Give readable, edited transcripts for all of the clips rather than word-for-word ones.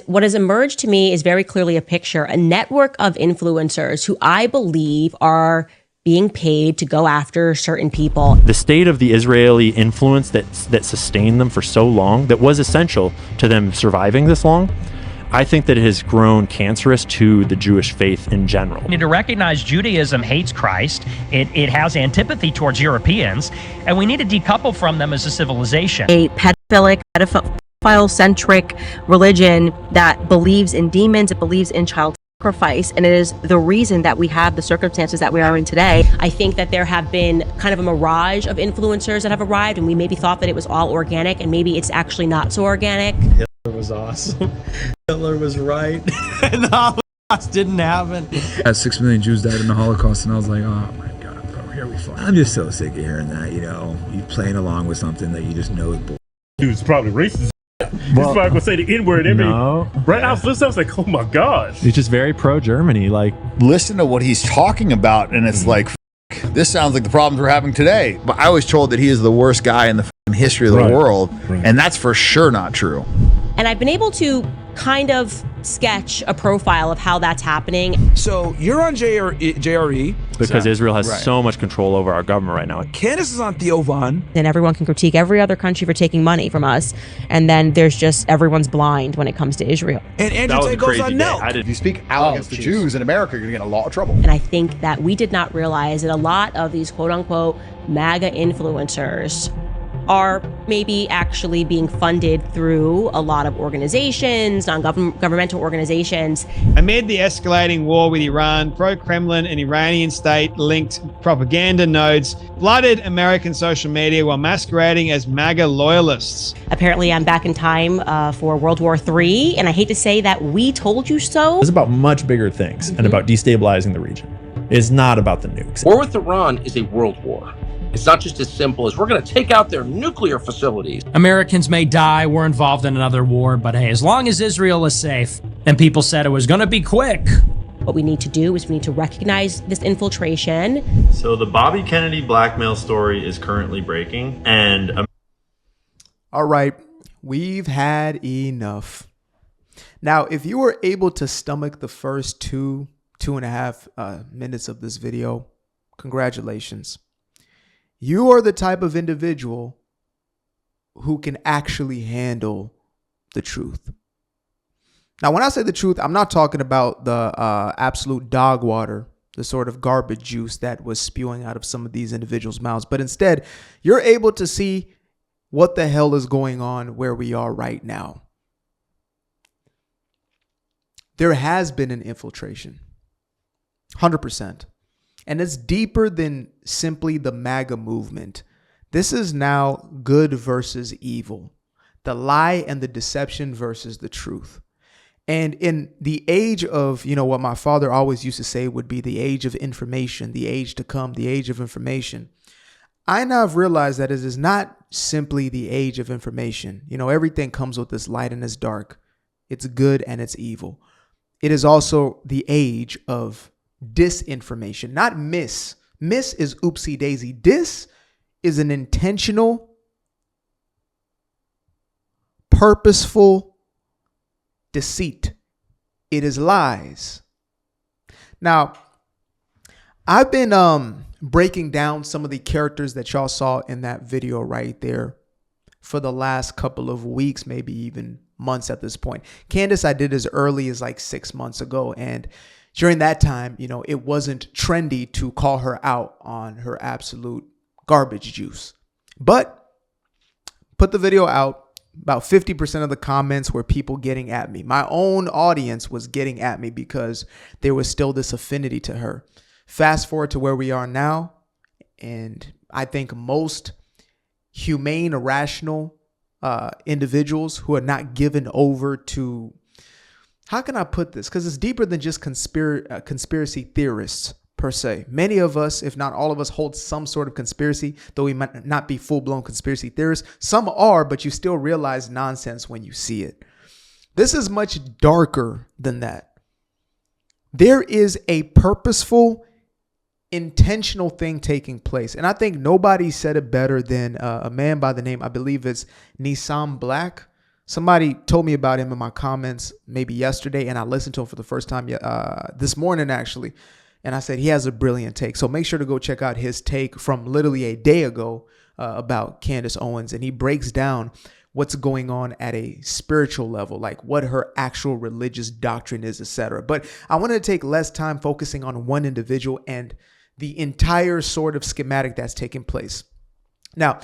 what has emerged to me is very clearly a network of influencers who I believe are being paid to go after certain people. The state of the Israeli influence that sustained them for so long, that was essential to them surviving this long, I think that it has grown cancerous to the Jewish faith in general. We need to recognize Judaism hates Christ. It has antipathy towards Europeans, and we need to decouple from them as a civilization. A pedophile-centric religion that believes in demons, it believes in child sacrifice, and it is the reason that we have the circumstances that we are in today. I think that there have been kind of a mirage of influencers that have arrived, and we maybe thought that it was all organic, and maybe it's actually not so organic. Hitler was awesome. Hitler was right. And the Holocaust didn't happen. 6 million Jews died in the Holocaust, and I was like, oh my God, bro, here we fall. I'm just so sick of hearing that, you know, you playing along with something that you just know is bull. Dude's probably racist. Well, this gonna say the N-word. No. Right now, I was like, oh my gosh. He's just very pro-Germany. Like, listen to what he's talking about, and it's like, this sounds like the problems we're having today. But I was told that he is the worst guy in the history of the world, and that's for sure not true. And I've been able to kind of sketch a profile of how that's happening. So you're on JRE. Because Israel has so much control over our government right now. Candace is on Theo Von. And everyone can critique every other country for taking money from us. And then there's just everyone's blind when it comes to Israel. And Andrew Tate goes on no. If you speak out against the Jews in America, you're going to get in a lot of trouble. And I think that we did not realize that a lot of these quote unquote MAGA influencers are maybe actually being funded through a lot of organizations, non-governmental organizations. Amid the escalating war with Iran, pro-Kremlin and Iranian state-linked propaganda nodes flooded American social media while masquerading as MAGA loyalists. Apparently, I'm back in time for World War III, and I hate to say that we told you so. It's about much bigger things and about destabilizing the region. It's not about the nukes. War with Iran is a world war. It's not just as simple as we're going to take out their nuclear facilities. Americans may die, we're involved in another war, but hey, as long as Israel is safe, and people said it was going to be quick. What we need to do is we need to recognize this infiltration. So the Bobby Kennedy blackmail story is currently breaking, and all right, we've had enough. Now, if you were able to stomach the first two and a half minutes of this video, congratulations. You are the type of individual who can actually handle the truth. Now, when I say the truth, I'm not talking about the absolute dog water, the sort of garbage juice that was spewing out of some of these individuals' mouths, but instead, you're able to see what the hell is going on where we are right now. There has been an infiltration, 100%. And it's deeper than simply the MAGA movement. This is now good versus evil, the lie and the deception versus the truth. And in the age of, you know, what my father always used to say would be the age of information, the age to come, the age of information. I now have realized that it is not simply the age of information. You know, everything comes with this light and this dark. It's good and it's evil. It is also the age of disinformation, not miss. Miss is oopsie daisy. Dis is an intentional, purposeful deceit. It is lies. Now, I've been breaking down some of the characters that y'all saw in that video right there for the last couple of weeks, maybe even months at this point. Candace, I did as early as like 6 months ago, and during that time, you know, it wasn't trendy to call her out on her absolute garbage juice. But put the video out, about 50% of the comments were people getting at me. My own audience was getting at me because there was still this affinity to her. Fast forward to where we are now, and I think most humane, rational individuals who are not given over to, how can I put this? Because it's deeper than just conspiracy theorists per se. Many of us, if not all of us, hold some sort of conspiracy, though we might not be full-blown conspiracy theorists. Some are, but you still realize nonsense when you see it. This is much darker than that. There is a purposeful, intentional thing taking place. And I think nobody said it better than a man by the name, I believe it's Nissan Black. Somebody told me about him in my comments maybe yesterday, and I listened to him for the first time this morning, actually. And I said, he has a brilliant take. So make sure to go check out his take from literally a day ago about Candace Owens. And he breaks down what's going on at a spiritual level, like what her actual religious doctrine is, etc. But I wanted to take less time focusing on one individual and the entire sort of schematic that's taking place. Now,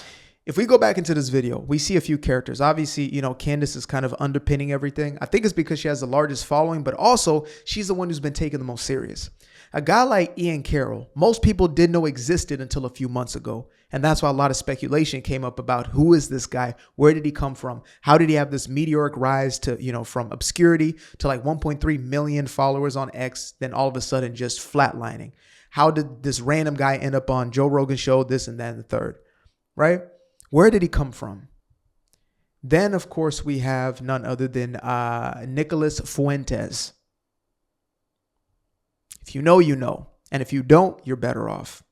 if we go back into this video, we see a few characters. Obviously, Candace is kind of underpinning everything. I think it's because she has the largest following, but also she's the one who's been taken the most serious. A guy like Ian Carroll, most people didn't know existed until a few months ago. And that's why a lot of speculation came up about who is this guy? Where did he come from? How did he have this meteoric rise to, from obscurity to like 1.3 million followers on X, then all of a sudden just flatlining? How did this random guy end up on Joe Rogan's show, this and that and the third, right? Where did he come from? Then, of course, we have none other than Nicholas Fuentes. If you know, you know. And if you don't, you're better off.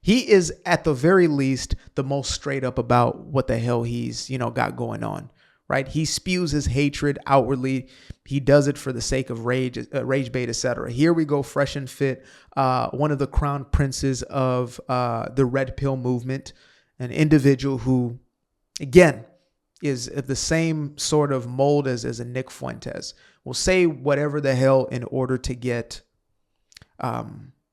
He is, at the very least, the most straight up about what the hell he's, got going on, right? He spews his hatred outwardly. He does it for the sake of rage bait, etc. Here we go, fresh and fit. One of the crown princes of the Red Pill movement, an individual who, again, is the same sort of mold as a Nick Fuentes. Will say whatever the hell in order to get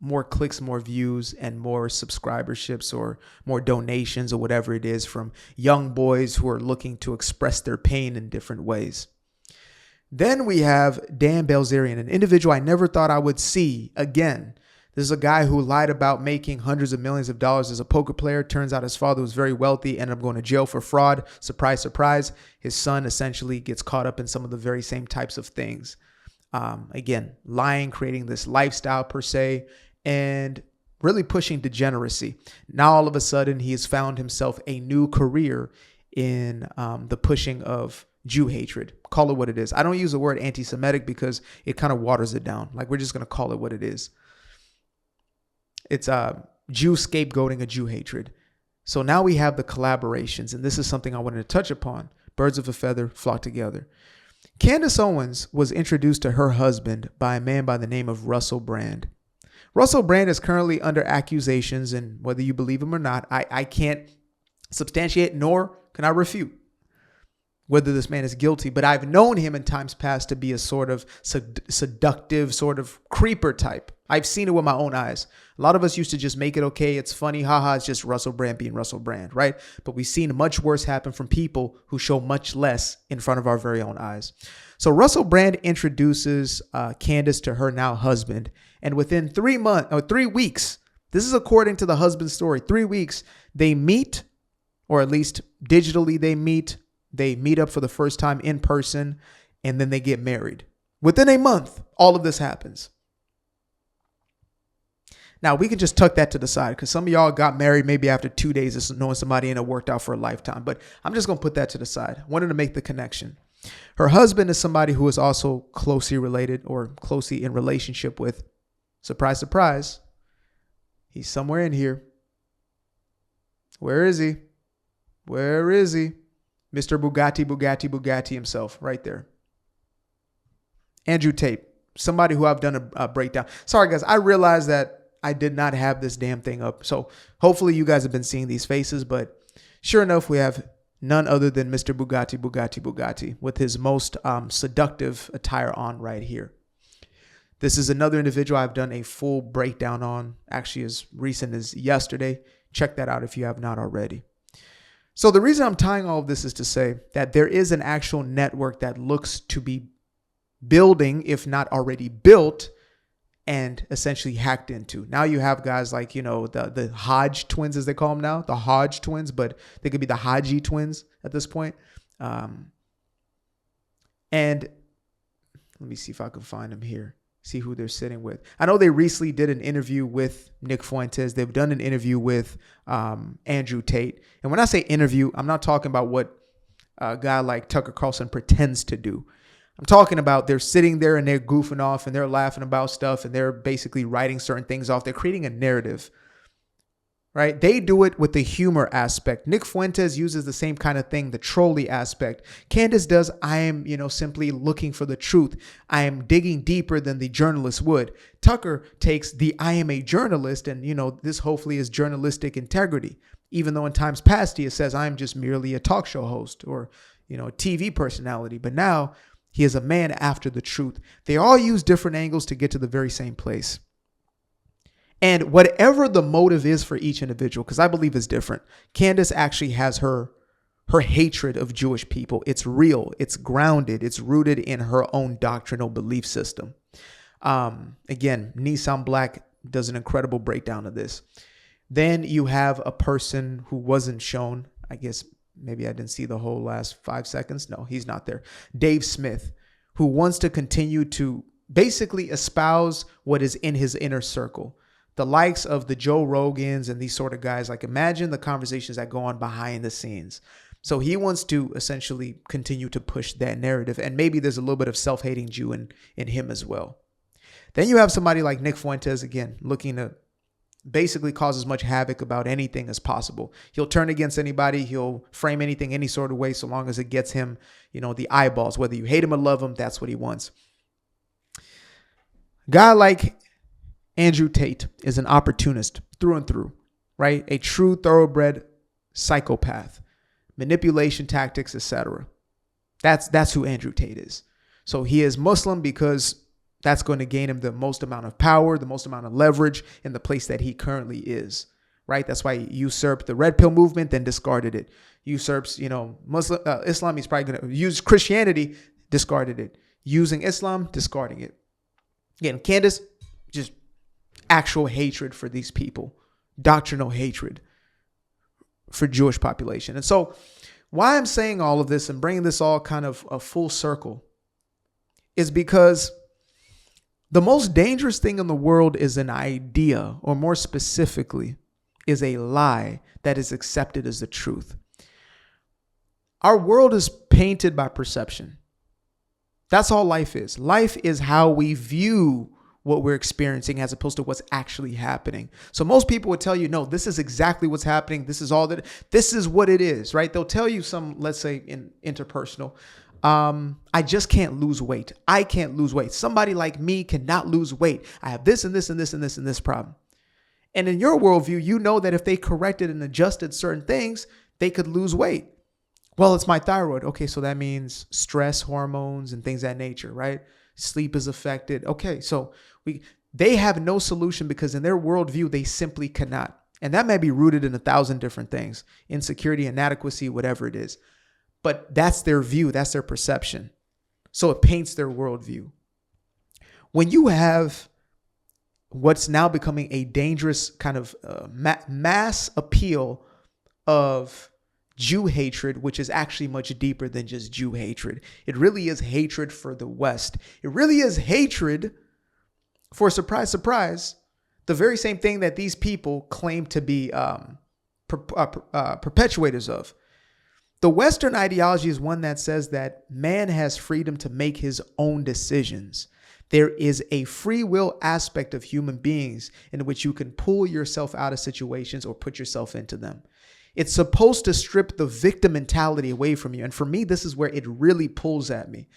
more clicks, more views, and more subscriberships or more donations or whatever it is from young boys who are looking to express their pain in different ways. Then we have Dan Bilzerian, an individual I never thought I would see again. This is a guy who lied about making hundreds of millions of dollars as a poker player. Turns out his father was very wealthy, ended up going to jail for fraud. Surprise, surprise. His son essentially gets caught up in some of the very same types of things. Again, lying, creating this lifestyle per se, and really pushing degeneracy. Now, all of a sudden, he has found himself a new career in the pushing of Jew hatred. Call it what it is. I don't use the word anti-Semitic because it kind of waters it down. Like, we're just going to call it what it is. It's Jew scapegoating a Jew hatred. So now we have the collaborations, and this is something I wanted to touch upon. Birds of a feather flock together. Candace Owens was introduced to her husband by a man by the name of Russell Brand. Russell Brand is currently under accusations, and whether you believe him or not, I can't substantiate nor can I refute whether this man is guilty, but I've known him in times past to be a sort of seductive, sort of creeper type. I've seen it with my own eyes. A lot of us used to just make it okay. It's funny. Haha, it's just Russell Brand being Russell Brand, right? But we've seen much worse happen from people who show much less in front of our very own eyes. So Russell Brand introduces Candace to her now husband. And within 3 weeks, this is according to the husband's story, 3 weeks, they meet, or at least digitally they meet. They meet up for the first time in person, and then they get married. Within a month, all of this happens. Now, we can just tuck that to the side because some of y'all got married maybe after 2 days of knowing somebody and it worked out for a lifetime. But I'm just going to put that to the side. I wanted to make the connection. Her husband is somebody who is also closely related or closely in relationship with, surprise, surprise, he's somewhere in here. Where is he? Where is he? Mr. Bugatti himself, right there. Andrew Tate, somebody who I've done a breakdown. Sorry, guys, I realize that I did not have this damn thing up. So hopefully you guys have been seeing these faces, but sure enough, we have none other than Mr. Bugatti with his most seductive attire on right here. This is another individual I've done a full breakdown on, actually as recent as yesterday. Check that out if you have not already. So the reason I'm tying all of this is to say that there is an actual network that looks to be building, if not already built, and essentially hacked into. Now you have guys like, the Hodge twins, as they call them now, the Hodge twins, but they could be the Haji twins at this point. And let me see if I can find them here. See who they're sitting with. I know they recently did an interview with Nick Fuentes. They've done an interview with Andrew Tate. And when I say interview, I'm not talking about what a guy like Tucker Carlson pretends to do. I'm talking about they're sitting there and they're goofing off and they're laughing about stuff and they're basically writing certain things off. They're creating a narrative. right? They do it with the humor aspect. Nick Fuentes uses the same kind of thing, the trolley aspect. Candace does, I am, simply looking for the truth. I am digging deeper than the journalist would. Tucker takes the I am a journalist, and, this hopefully is journalistic integrity. Even though in times past he says, I am just merely a talk show host or, a TV personality. But now he is a man after the truth. They all use different angles to get to the very same place. And whatever the motive is for each individual, because I believe it's different, Candace actually has her hatred of Jewish people. It's real. It's grounded. It's rooted in her own doctrinal belief system. Again, Nissan Black does an incredible breakdown of this. Then you have a person who wasn't shown. I guess maybe I didn't see the whole last 5 seconds. No, he's not there. Dave Smith, who wants to continue to basically espouse what is in his inner circle. The likes of the Joe Rogans and these sort of guys, like imagine the conversations that go on behind the scenes. So he wants to essentially continue to push that narrative. And maybe there's a little bit of self-hating Jew in him as well. Then you have somebody like Nick Fuentes, again, looking to basically cause as much havoc about anything as possible. He'll turn against anybody. He'll frame anything any sort of way so long as it gets him, the eyeballs. Whether you hate him or love him, that's what he wants. Guy like Andrew Tate is an opportunist through and through, right? A true thoroughbred psychopath, manipulation tactics, etc. That's who Andrew Tate is. So he is Muslim because that's going to gain him the most amount of power, the most amount of leverage in the place that he currently is, right? That's why he usurped the red pill movement, then discarded it. Usurps, Muslim Islam. He's probably going to use Christianity, discarded it. Using Islam, discarding it. Again, Candace, just actual hatred for these people, doctrinal hatred for Jewish population. And so why I'm saying all of this and bringing this all kind of a full circle is because the most dangerous thing in the world is an idea, or more specifically, is a lie that is accepted as the truth. Our world is painted by perception. That's all life is. Life is how we view what we're experiencing as opposed to what's actually happening. So most people would tell you, no, this is exactly what's happening. This is all that, this is what it is, right? They'll tell you some, let's say in interpersonal, I just can't lose weight. I can't lose weight. Somebody like me cannot lose weight. I have this and this and this and this and this problem. And in your worldview, you know that if they corrected and adjusted certain things, they could lose weight. Well, it's my thyroid. Okay, so that means stress hormones and things of that nature, right? Sleep is affected. Okay, so they have no solution because in their worldview, they simply cannot. And that may be rooted in 1,000 different things, insecurity, inadequacy, whatever it is. But that's their view. That's their perception. So it paints their worldview. When you have what's now becoming a dangerous kind of mass appeal of Jew hatred, which is actually much deeper than just Jew hatred. It really is hatred for the West. It really is hatred for, surprise, surprise, the very same thing that these people claim to be perpetuators of. The Western ideology is one that says that man has freedom to make his own decisions. There is a free will aspect of human beings in which you can pull yourself out of situations or put yourself into them. It's supposed to strip the victim mentality away from you. And for me, this is where it really pulls at me,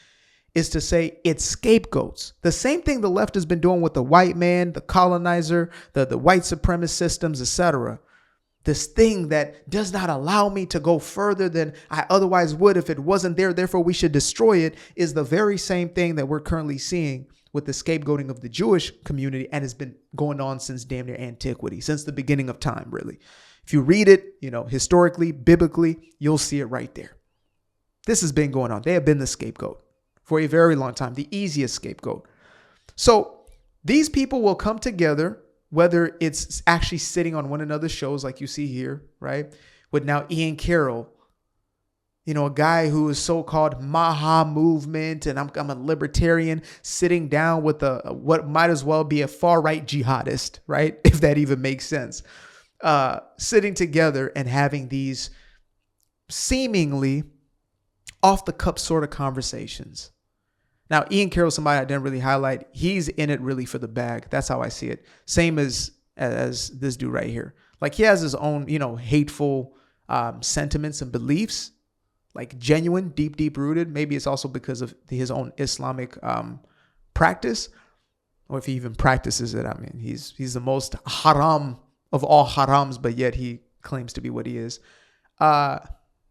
is to say it's scapegoats. The same thing the left has been doing with the white man, the colonizer, the white supremacist systems, etc. This thing that does not allow me to go further than I otherwise would if it wasn't there, therefore we should destroy it, is the very same thing that we're currently seeing with the scapegoating of the Jewish community, and has been going on since damn near antiquity, since the beginning of time, really. If you read it, historically, biblically, you'll see it right there. This has been going on. They have been the scapegoat for a very long time, the easiest scapegoat. So these people will come together, whether it's actually sitting on one another's shows like you see here, right? With now Ian Carroll, a guy who is so-called Maha movement, and I'm a libertarian, sitting down with what might as well be a far-right jihadist, right? If that even makes sense. Sitting together and having these seemingly off-the-cuff sort of conversations. Now, Ian Carroll, somebody I didn't really highlight, he's in it really for the bag. That's how I see it. Same as this dude right here. Like he has his own, hateful sentiments and beliefs, like genuine, deep rooted. Maybe it's also because of his own Islamic practice, or if he even practices it. I mean, he's the most haram of all harams, but yet he claims to be what he is.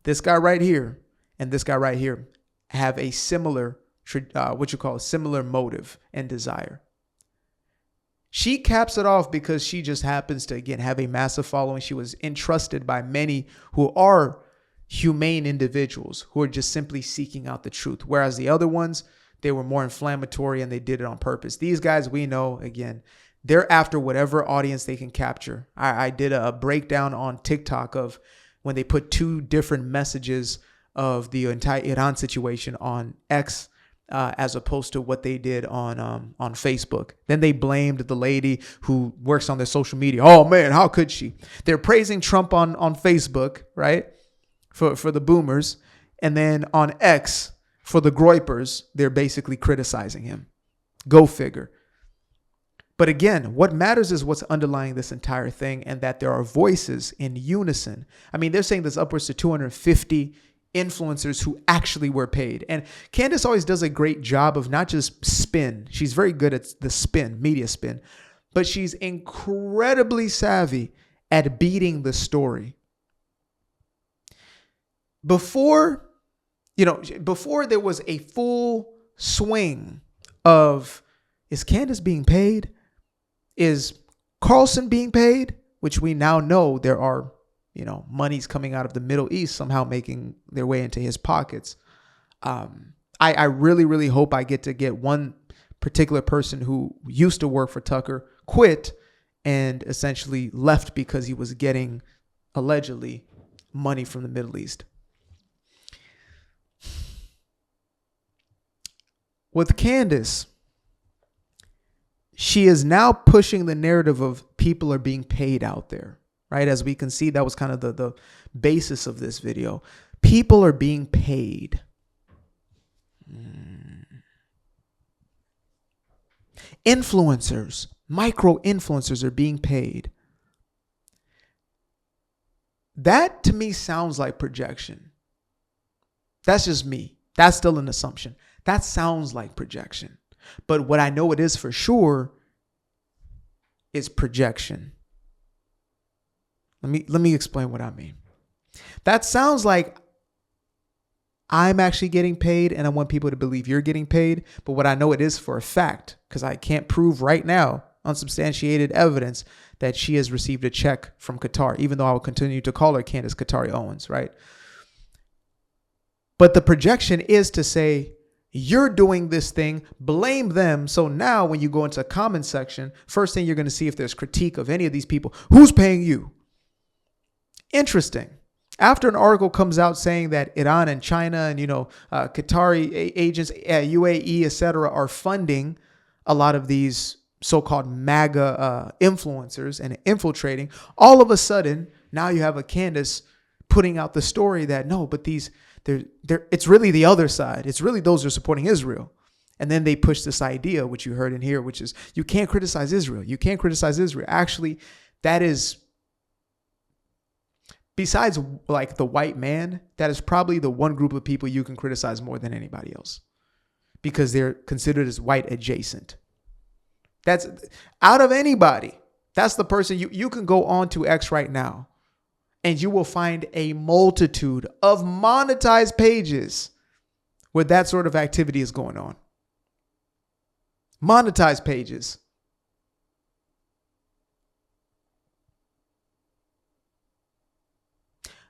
This guy right here and this guy right here have a similar, similar motive and desire. She caps it off because she just happens to, again, have a massive following. She was entrusted by many who are humane individuals who are just simply seeking out the truth. Whereas the other ones, they were more inflammatory and they did it on purpose. These guys, we know, again, they're after whatever audience they can capture. I did a breakdown on TikTok of when they put two different messages of the entire Iran situation on X, as opposed to what they did on Facebook. Then they blamed the lady who works on their social media. Oh man, how could she? They're praising Trump on Facebook, right? For the boomers. And then on X, for the groypers, they're basically criticizing him. Go figure. But again, what matters is what's underlying this entire thing, and that there are voices in unison. I mean, they're saying there's upwards to 250 influencers who actually were paid. And Candace always does a great job of not just spin. She's very good at the spin, media spin, but she's incredibly savvy at beating the story. Before there was a full swing of, is Candace being paid? Is Carlson being paid? Which we now know there are, monies coming out of the Middle East somehow making their way into his pockets. I really, really hope I get one particular person who used to work for Tucker, quit, and essentially left because he was getting, allegedly, money from the Middle East. With Candace, she is now pushing the narrative of people are being paid out there, right? As we can see, that was kind of the basis of this video. People are being paid. Influencers, micro influencers are being paid. That to me sounds like projection. That's just me. That's still an assumption. That sounds like projection. But what I know it is for sure is projection. Let me explain what I mean. That sounds like I'm actually getting paid and I want people to believe you're getting paid. But what I know it is for a fact, because I can't prove right now, unsubstantiated evidence, that she has received a check from Qatar, even though I will continue to call her Candace Qatari Owens, right? But the projection is to say, you're doing this thing, blame them. So now when you go into a comment section, first thing you're going to see if there's critique of any of these people, who's paying you? Interesting. After an article comes out saying that Iran and China and, Qatari agents, UAE, etc., are funding a lot of these so-called MAGA influencers and infiltrating, all of a sudden, now you have a Candace putting out the story that, no, but it's really the other side. It's really those who are supporting Israel. And then they push this idea, which you heard in here, which is you can't criticize Israel. You can't criticize Israel. Actually, that is, besides like the white man, that is probably the one group of people you can criticize more than anybody else because they're considered as white adjacent. That's out of anybody. That's the person you can go on to X right now. And you will find a multitude of monetized pages where that sort of activity is going on. Monetized pages.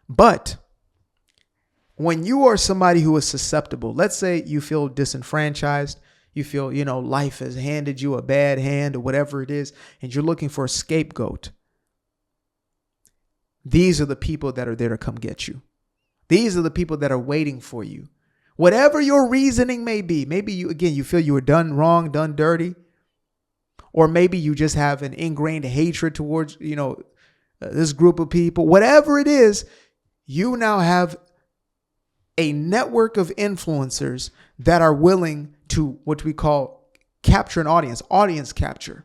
But when you are somebody who is susceptible, let's say you feel disenfranchised, you feel, life has handed you a bad hand or whatever it is, and you're looking for a scapegoat. These are the people that are there to come get you. These are the people that are waiting for you. Whatever your reasoning may be, maybe you feel you were done wrong, done dirty, or maybe you just have an ingrained hatred towards, this group of people. Whatever it is, you now have a network of influencers that are willing to what we call capture an audience capture.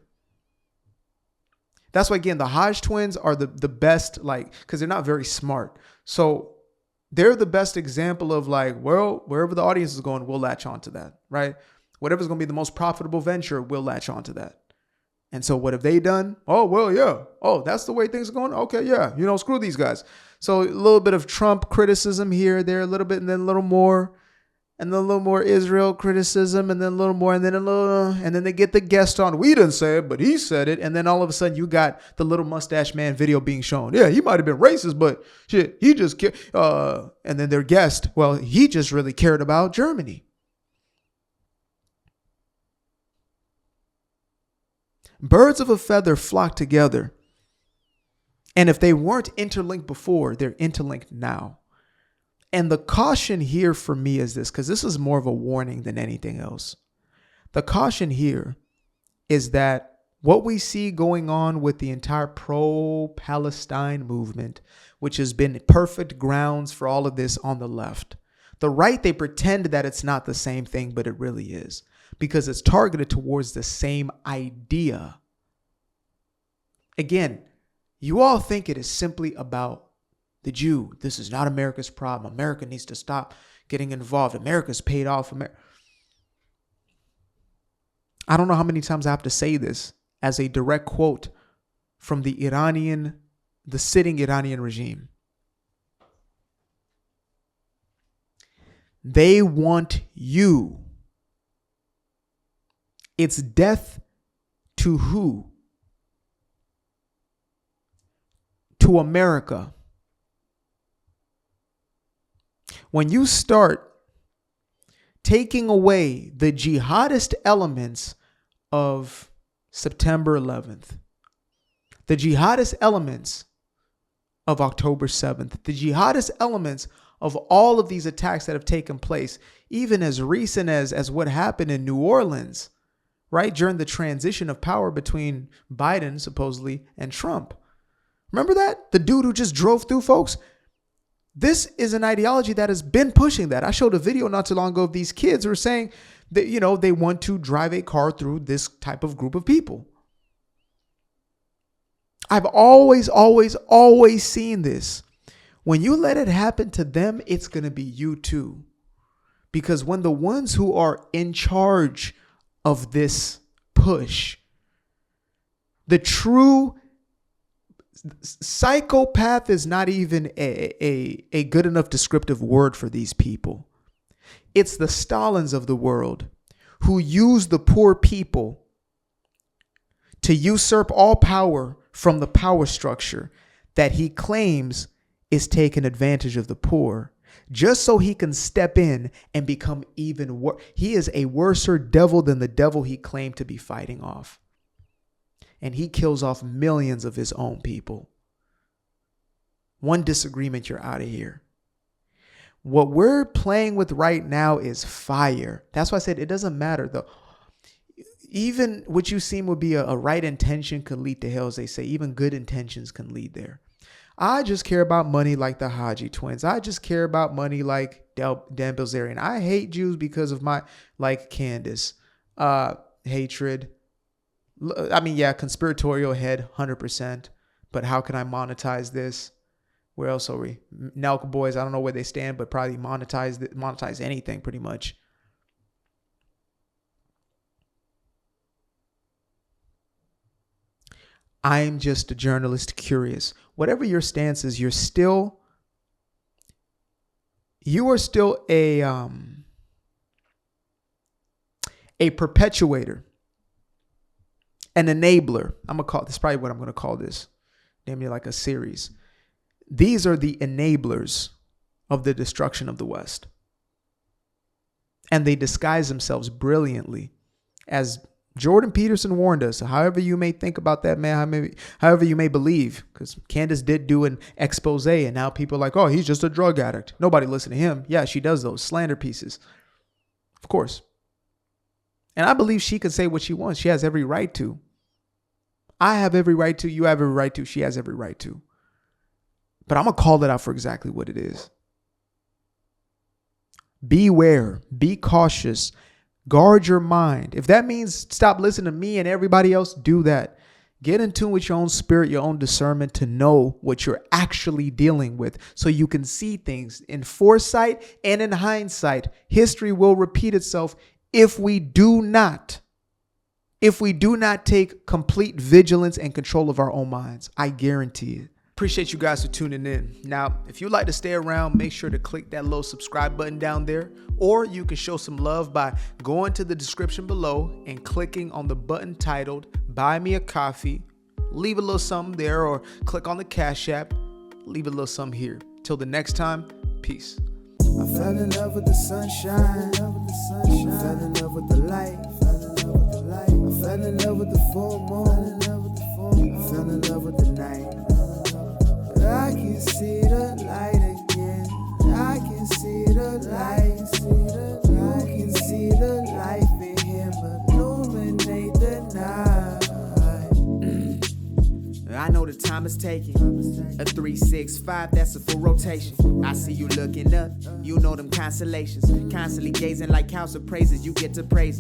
That's why, again, the Hodge twins are the best, like, because they're not very smart. So they're the best example of like, well, wherever the audience is going, we'll latch onto that, right? Whatever's going to be the most profitable venture, we'll latch onto that. And so what have they done? Oh, well, yeah. Oh, that's the way things are going? Okay, yeah. Screw these guys. So a little bit of Trump criticism here, there, a little bit, and then a little more. And then a little more Israel criticism, and then a little more, and then a little, and then they get the guest on. We didn't say it, but he said it. And then all of a sudden, you got the little mustache man video being shown. Yeah, he might have been racist, but shit, he just and then their guest, well, he just really cared about Germany. Birds of a feather flock together. And if they weren't interlinked before, they're interlinked now. And the caution here for me is this, because this is more of a warning than anything else. The caution here is that what we see going on with the entire pro-Palestine movement, which has been perfect grounds for all of this on the left. The right, they pretend that it's not the same thing, but it really is, because it's targeted towards the same idea. Again, you all think it is simply about the Jew. This is not America's problem. America needs to stop getting involved. America's paid off. I don't know how many times I have to say this as a direct quote from the sitting Iranian regime. They want you. It's death to who? To America. When you start taking away the jihadist elements of September 11th, the jihadist elements of October 7th, the jihadist elements of all of these attacks that have taken place, even as recent as what happened in New Orleans, right, during the transition of power between Biden, supposedly, and Trump. Remember that? The dude who just drove through, folks? This is an ideology that has been pushing that. I showed a video not too long ago of these kids who are saying that, they want to drive a car through this type of group of people. I've always seen this. When you let it happen to them, it's going to be you too. Because when the ones who are in charge of this push, the true psychopath is not even a good enough descriptive word for these people. It's the Stalins of the world who use the poor people to usurp all power from the power structure that he claims is taking advantage of the poor, just so he can step in and become even worse. He is a worser devil than the devil he claimed to be fighting off. And he kills off millions of his own people. One disagreement, you're out of here. What we're playing with right now is fire. That's why I said it doesn't matter, though. Even what you seem would be a right intention could lead to hell, as they say. Even good intentions can lead there. I just care about money like the Haji twins. I just care about money like Dan Bilzerian. I hate Jews because of my, like Candace, hatred. I mean, yeah, conspiratorial head, 100%. But how can I monetize this? Where else are we? Nelk boys, I don't know where they stand, but probably monetize anything pretty much. I'm just a journalist curious. Whatever your stance is, you are still a perpetuator, an enabler. This is probably what I'm going to call this. Namely, like a series. These are the enablers of the destruction of the West. And they disguise themselves brilliantly. As Jordan Peterson warned us, however you may think about that man, however you may believe, because Candace did do an expose, and now people are like, oh, he's just a drug addict. Nobody listen to him. Yeah, she does those slander pieces. Of course. And I believe she could say what she wants. She has every right to. I have every right to. You have every right to. She has every right to. But I'm going to call it out for exactly what it is. Beware. Be cautious. Guard your mind. If that means stop listening to me and everybody else, do that. Get in tune with your own spirit, your own discernment to know what you're actually dealing with so you can see things in foresight and in hindsight. History will repeat itself if we do not take complete vigilance and control of our own minds. I guarantee it. Appreciate you guys for tuning in. Now, if you'd like to stay around, make sure to click that little subscribe button down there, or you can show some love by going to the description below and clicking on the button titled Buy Me a Coffee. Leave a little something there, or click on the Cash App. Leave a little something here. Till the next time, peace. I fell in love with the sunshine. I fell in love with the light. I fell in love with the full moon. I fell in love with the night. But I can see the light again. I can see the light. You can see the life in him illuminate the night. I know the time is taking. A 365, that's a full rotation. I see you looking up. You know them constellations. Constantly gazing like house of praises. You get to praising.